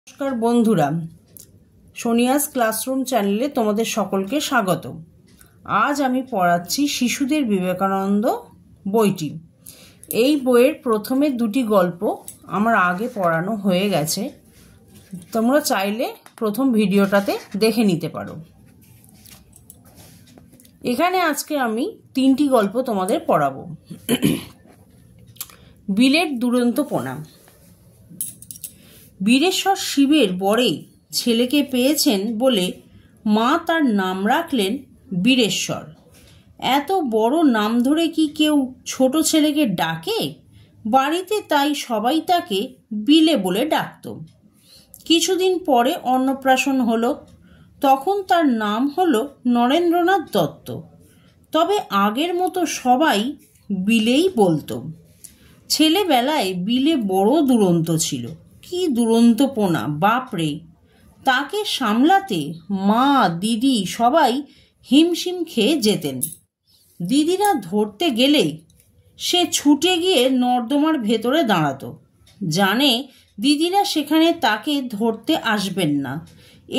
নমস্কার বন্ধুরা, সোনিয়াস ক্লাসরুম চ্যানেলে তোমাদের সকলকে স্বাগত। আজ আমি পড়াচ্ছি শিশুদের বিবেকানন্দ বইটি। এই বইয়ের প্রথমে দুটি গল্প আমার আগে পড়ানো হয়ে গেছে, তোমরা চাইলে প্রথম ভিডিওটাতে দেখে নিতে পারো। এখানে আজকে আমি তিনটি গল্প তোমাদের পড়াবো। বিলের দুরন্তপনা। বীরেশ্বর শিবের বরে ছেলেকে পেয়েছেন বলে মা তার নাম রাখলেন বীরেশ্বর। এত বড় নাম ধরে কি কেউ ছোট ছেলেকে ডাকে? বাড়িতে তাই সবাই তাকে বিলে বলে ডাকত। কিছুদিন পরে অন্নপ্রাশন হলো, তখন তার নাম হলো নরেন্দ্রনাথ দত্ত। তবে আগের মতো সবাই বিলেই বলতো। ছেলেবেলায় বিলে বড় দুরন্ত ছিল। কি দুরন্তপনা, বাপরে! তাকে সামলাতে মা, দিদি সবাই হিমশিম খেয়ে যেতেন। দিদিরা ধরতে গেলে সে ছুটে গিয়ে নর্দমার ভেতরে দাঁড়াতো। জানে দিদিরা সেখানে তাকে ধরতে আসবেন না,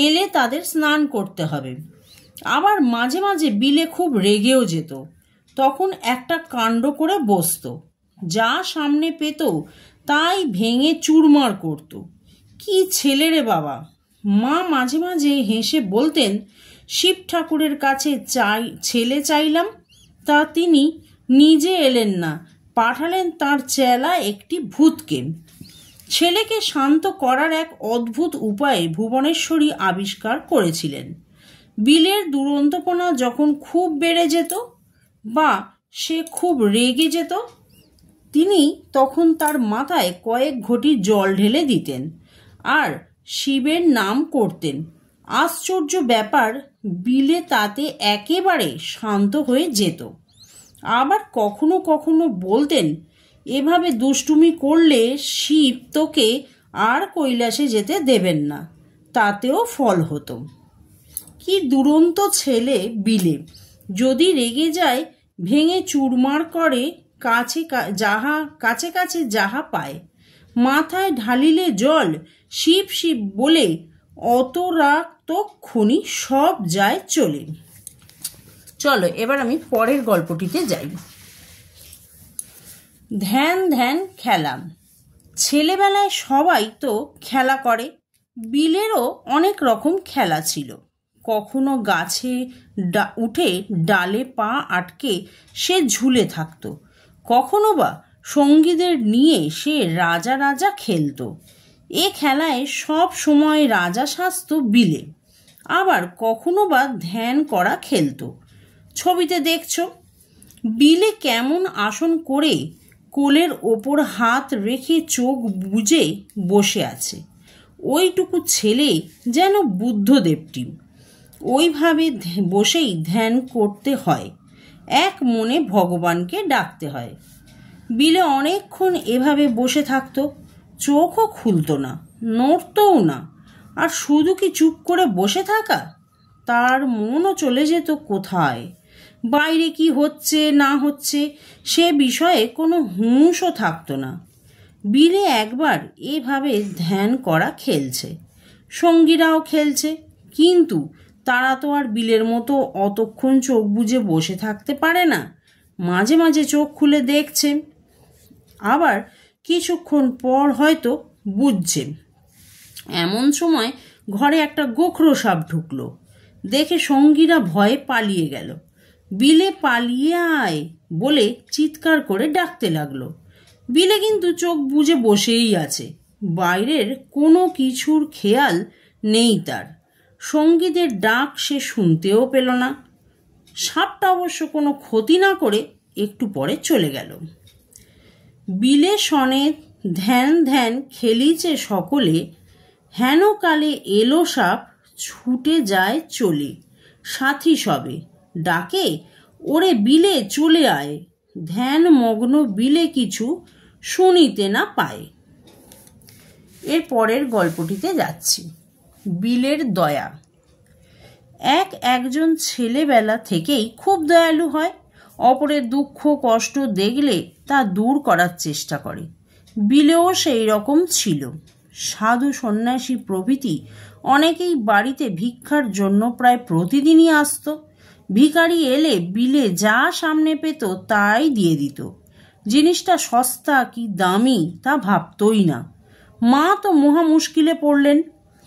এলে তাদের স্নান করতে হবে। আবার মাঝে মাঝে বিলে খুব রেগেও যেত। তখন একটা কাণ্ড করে বসতো, যা সামনে পেত তাই ভেঙে চুরমার করত। কি ছেলে রে বাবা! মা মাঝে মাঝে হেসে বলতেন, শিব ঠাকুরের কাছে ছেলে চাইলাম, তা তিনি নিজে এলেন না, পাঠালেন তার চেলা একটি ভূতকে। ছেলেকে শান্ত করার এক অদ্ভুত উপায় ভুবনেশ্বরী আবিষ্কার করেছিলেন। বিলের দুরন্তপনা যখন খুব বেড়ে যেত বা সে খুব রেগে যেত, তিনি তখন তার মাথায় কয়েক ঘটি জল ঢেলে দিতেন আর শিবের নাম করতেন। আশ্চর্য ব্যাপার, বিলে তাতে একেবারে শান্ত হয়ে যেত। আবার কখনো কখনো বলতেন, এভাবে দুষ্টুমি করলে শিব তোকে আর কৈলাসে যেতে দেবেন না। তাতেও ফল হতো। কি দুরন্ত ছেলে বিলে! যদি রেগে যায় ভেঙে চুরমার করে, কাছে কাছে যাহা পায়। মাথায় ঢালিলে জল, শিব শিব বলে অত রাগ তক্ষুনি সব যায় চলে। চলো এবার আমি পরের গল্পটিতে যাই। ধ্যান ধ্যান খেলা। ছেলেবেলায় সবাই তো খেলা করে। বিলেরও অনেক রকম খেলা ছিল। কখনো গাছে উঠে ডালে পা আটকে সে ঝুলে থাকতো, কখনো বা সঙ্গীদের নিয়ে সে রাজা রাজা খেলতো। এ খেলায় সব সময় রাজা সাজতো বিলে। আবার কখনো বা ধ্যান করা খেলতো। ছবিতে দেখছো বিলে কেমন আসন করে কোলের ওপর হাত রেখে চোখ বুজে বসে আছে। ওইটুকু ছেলে যেন বুদ্ধদেবটি। ওইভাবে বসেই ধ্যান করতে হয়, এক মনে ভগবানকে ডাকতে হয়। বিলে অনেকক্ষণ এভাবে বসে থাকতো, চোখও খুলতো না, নড়তও না। আর শুধু কি চুপ করে বসে থাকা, তার মনও চলে যেত কোথায়। বাইরে কি হচ্ছে না হচ্ছে সে বিষয়ে কোনো হুঁশও থাকতো না। বিলে একবার এভাবে ধ্যান করা খেলছে, সঙ্গীরাও খেলছে, কিন্তু তারা তো আর বিলের মতো অতক্ষণ চোখ বুজে বসে থাকতে পারে না। মাঝে মাঝে চোখ খুলে দেখছে, আবার কিছুক্ষণ পর হয়তো বুঝছে। এমন সময় ঘরে একটা গোখরো সাপ ঢুকলো। দেখে সঙ্গীরা ভয়ে পালিয়ে গেল। বিলে পালিয়ে আয় বলে চিৎকার করে ডাকতে লাগলো। বিলে কিন্তু চোখ বুজে বসেই আছে, বাইরের কোনো কিছুর খেয়াল নেই তার। সঙ্গীদের ডাক সে শুনতেও পেল না। সাপটা অবশ্য কোনো ক্ষতি না করে একটু পরে চলে গেল। বিলে শনে ধ্যান ধ্যান খেলিছে সকলে, হেন কালে এলো সাপ ছুটে যায় চলে। সাথী সবে ডাকে, ওরে বিলে চলে আয়, ধ্যান মগ্ন বিলে কিছু শুনিতে না পায়। এর পরের গল্পটিতে যাচ্ছি। বিলের দয়া। একজন ছেলেবেলা থেকেই খুব দয়ালু হয়। অপরের দুঃখ কষ্ট দেখলে তা দূর করার চেষ্টা করে। বিলেও সেই রকম ছিল। সাধু সন্ন্যাসী প্রভৃতি অনেকেই বাড়িতে ভিক্ষার জন্য প্রায় প্রতিদিনই আসত। ভিখারি এলে বিলে যা সামনে পেত তাই দিয়ে দিত। জিনিসটা সস্তা কি দামি তা ভাবতই না। মা তো মহা মুশকিলে পড়লেন।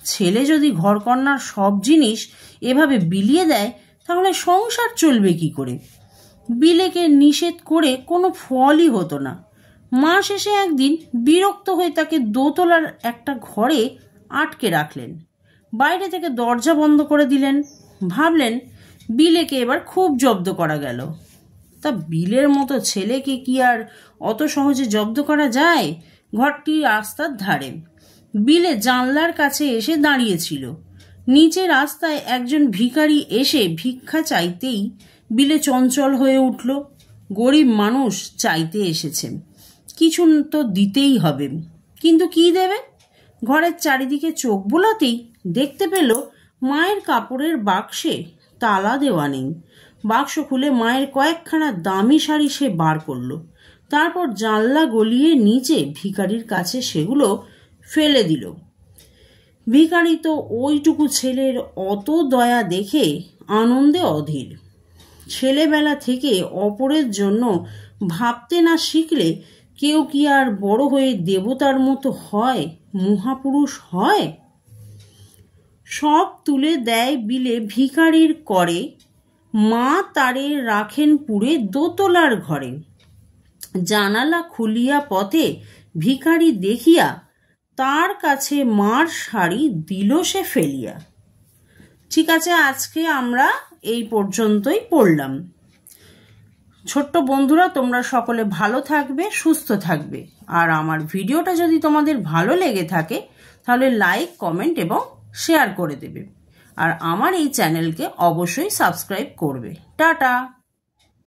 ছেলে যদি ঘরকন্নার সব জিনিস এভাবে বিলিয়ে দেয় তাহলে সংসার চলবে কি করে? বিলেকে নিষেধ করে কোনো ফলই হতো না। মা শেষে একদিন বিরক্ত হয়ে তাকে দোতলার একটা ঘরে আটকে রাখলেন। বাইরে থেকে দরজা বন্ধ করে দিলেন। ভাবলেন বিলেকে এবার খুব জব্দ করা গেল। তা বিলের মতো ছেলেকে কি আর অত সহজে জব্দ করা যায়? ঘরটি রাস্তার ধারে। বিলে জানলার কাছে এসে দাঁড়িয়েছিল। নিচে রাস্তায় একজন ভিখারি এসে ভিক্ষা চাইতেই বিলে চঞ্চল হয়ে উঠল। গরিব মানুষ চাইতে এসেছে, কিছু তো দিতেই হবে, কিন্তু কি দেবে? ঘরের চারিদিকে চোখ বোলাতেই দেখতে পেল মায়ের কাপড়ের বাক্সে তালা দেওয়া নেই। বাক্স খুলে মায়ের কয়েকখানা দামি শাড়ি সে বার করলো। তারপর জানলা গলিয়ে নিচে ভিখারির কাছে সেগুলো ফেলে দিল। ভিখারি তো ওইটুকু ছেলের অত দয়া দেখে আনন্দে অধীর। ছেলেবেলা থেকে অপরের জন্য ভাবতে না শিখলে কেউ কি আর বড় হয়ে দেবতার মতো হয়, মহাপুরুষ হয়? সব তুলে দেয় বিলে ভিখারির করে, মা তারে রাখেন পুরে দোতলার ঘরে। জানালা খুলিয়া পথে ভিখারি দেখিয়া তার কাছে মার শাড়ি দিল সে ফেলিয়া। ঠিক আছে, আজকে আমরা এই পর্যন্তই পড়লাম। ছোট্ট বন্ধুরা, তোমরা সকলে ভালো থাকবে, সুস্থ থাকবে। আর আমার ভিডিওটা যদি তোমাদের ভালো লেগে থাকে তাহলে লাইক, কমেন্ট এবং শেয়ার করে দেবে। আর আমার এই চ্যানেলকে অবশ্যই সাবস্ক্রাইব করবে। টাটা।